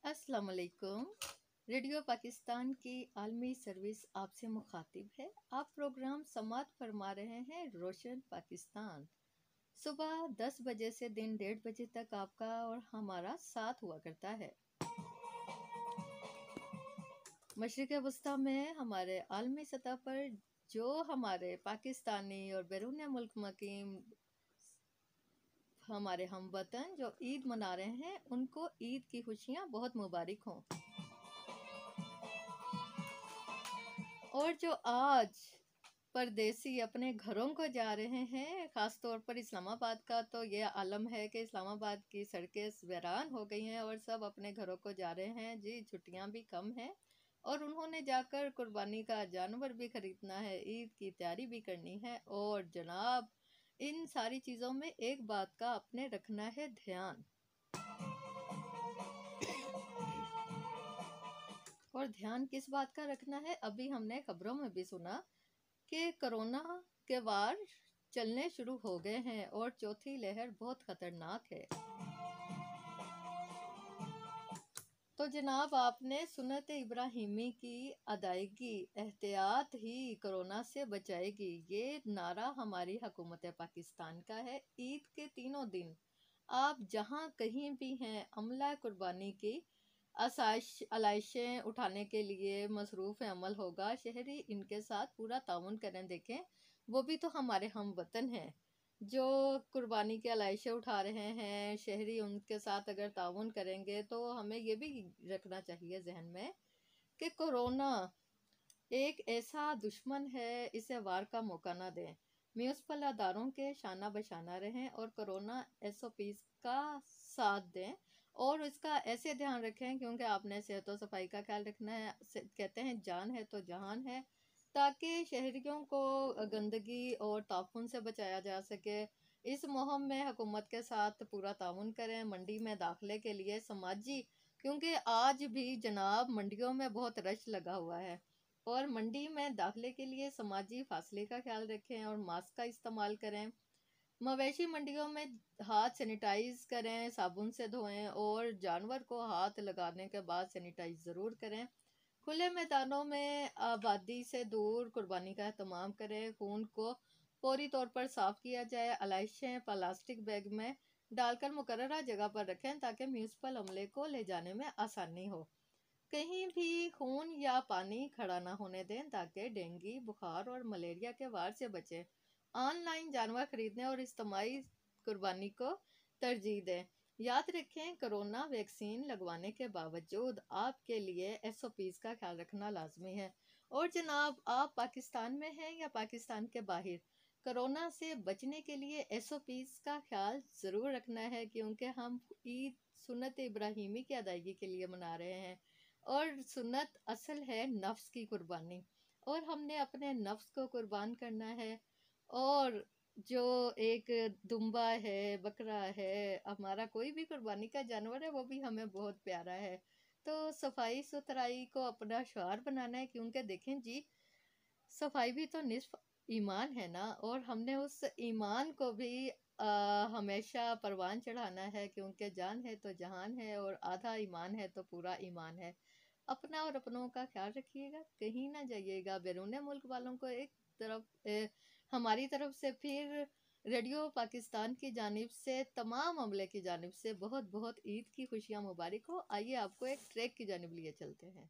अस्सलाम वालेकुम। रेडियो पाकिस्तान की आलमी सर्विस आपसे मुखातिब है। आप प्रोग्राम समाअत फरमा रहे हैं रोशन पाकिस्तान। सुबह 10 बजे से दिन 1:30 बजे तक आपका और हमारा साथ हुआ करता है। मशरिक़ वस्ता में हमारे आलमी सतह पर जो हमारे पाकिस्तानी और बैरून मुल्क मुकीम हमारे हमवतन जो ईद मना रहे हैं, उनको ईद की खुशियाँ बहुत मुबारक हों। और जो आज परदेसी अपने घरों को जा रहे हैं, ख़ास तौर पर इस्लामाबाद का तो ये आलम है कि इस्लामाबाद की सड़कें वीरान हो गई हैं और सब अपने घरों को जा रहे हैं। जी, छुट्टियां भी कम हैं और उन्होंने जाकर कुर्बानी का जानवर भी ख़रीदना है, ईद की तैयारी भी करनी है। और जनाब, इन सारी चीज़ों में एक बात का अपने रखना है ध्यान, और ध्यान किस बात का रखना है? अभी हमने खबरों में भी सुना कि कोरोना के वार चलने शुरू हो गए हैं और चौथी लहर बहुत खतरनाक है। तो जनाब, आपने सुन्नत इब्राहिमी की अदायगी एहतियात ही कोरोना से बचाएगी, ये नारा हमारी हुकूमत पाकिस्तान का है। ईद के तीनों दिन आप जहां कहीं भी हैं, अमला कुर्बानी की आलाइशें उठाने के लिए मसरूफ़ अमल होगा। शहरी इनके साथ पूरा ताउन करें। देखें, वो भी तो हमारे हम वतन हैं जो कुर्बानी की आलाइशें उठा रहे हैं। शहरी उनके साथ अगर ताउन करेंगे तो हमें ये भी रखना चाहिए जहन में कि कोरोना एक ऐसा दुश्मन है, इसे वार का मौका ना दें। म्यूनसिपल अदारों के शाना बशाना रहें और कोरोना SOPs का साथ दें और इसका ऐसे ध्यान रखें, क्योंकि आपने सेहत और सफाई का ख्याल रखना है। कहते हैं जान है तो जहान है, ताकि शहरियों को गंदगी और ताफुन से बचाया जा सके। इस मुहिम में हुकूमत के साथ पूरा ताउन करें। मंडी में दाखिले के लिए समाजी, क्योंकि आज भी जनाब मंडियों में बहुत रश लगा हुआ है, और मंडी में दाखिले के लिए समाजी फासले का ख्याल रखें और मास्क का इस्तेमाल करें। मवेशी मंडियों में हाथ सैनिटाइज करें, साबुन से धोएं और जानवर को हाथ लगाने के बाद सैनिटाइज ज़रूर करें। खुले मैदानों में आबादी से दूर कुर्बानी का एहतमाम करें। खून को फौरी तौर पर साफ़ किया जाए। आलाइशें प्लास्टिक बैग में डालकर मुकर्ररा जगह पर रखें ताकि म्यूनसिपल अमले को ले जाने में आसानी हो। कहीं भी खून या पानी खड़ा ना होने दें ताकि डेंगू, बुखार और मलेरिया के वार से बचें। ऑनलाइन जानवर खरीदने और इज्तिमाई कुर्बानी को तरजीह दें। याद रखें, कोरोना वैक्सीन लगवाने के बावजूद आपके लिए SOPs का ख्याल रखना लाजमी है। और जनाब, आप पाकिस्तान में हैं या पाकिस्तान के बाहर, कोरोना से बचने के लिए SOPs का ख्याल ज़रूर रखना है, क्योंकि हम ईद सुन्नत इब्राहिमी की अदायगी के लिए मना रहे हैं। और सुन्नत असल है नफ्स की कुर्बानी, और हमने अपने नफ्स को कुर्बान करना है। और जो एक दुम्बा है, बकरा है, हमारा कोई भी कुर्बानी का जानवर है, वो भी हमें बहुत प्यारा है। तो सफाई सुथराई को अपना शुआर बनाना है, क्योंकि देखें जी, सफाई भी तो निस्फ ईमान है ना, और हमने उस ईमान को भी हमेशा परवान चढ़ाना है, क्योंकि जान है तो जहान है और आधा ईमान है तो पूरा ईमान है। अपना और अपनों का ख्याल रखिएगा, कहीं ना जाइएगा। बैरून मुल्क वालों को एक तरफ हमारी तरफ से, फिर रेडियो पाकिस्तान की जानिब से, तमाम अमले की जानिब से बहुत बहुत ईद की खुशियाँ मुबारक हो। आइए आपको एक ट्रैक की जानिब लिए चलते हैं।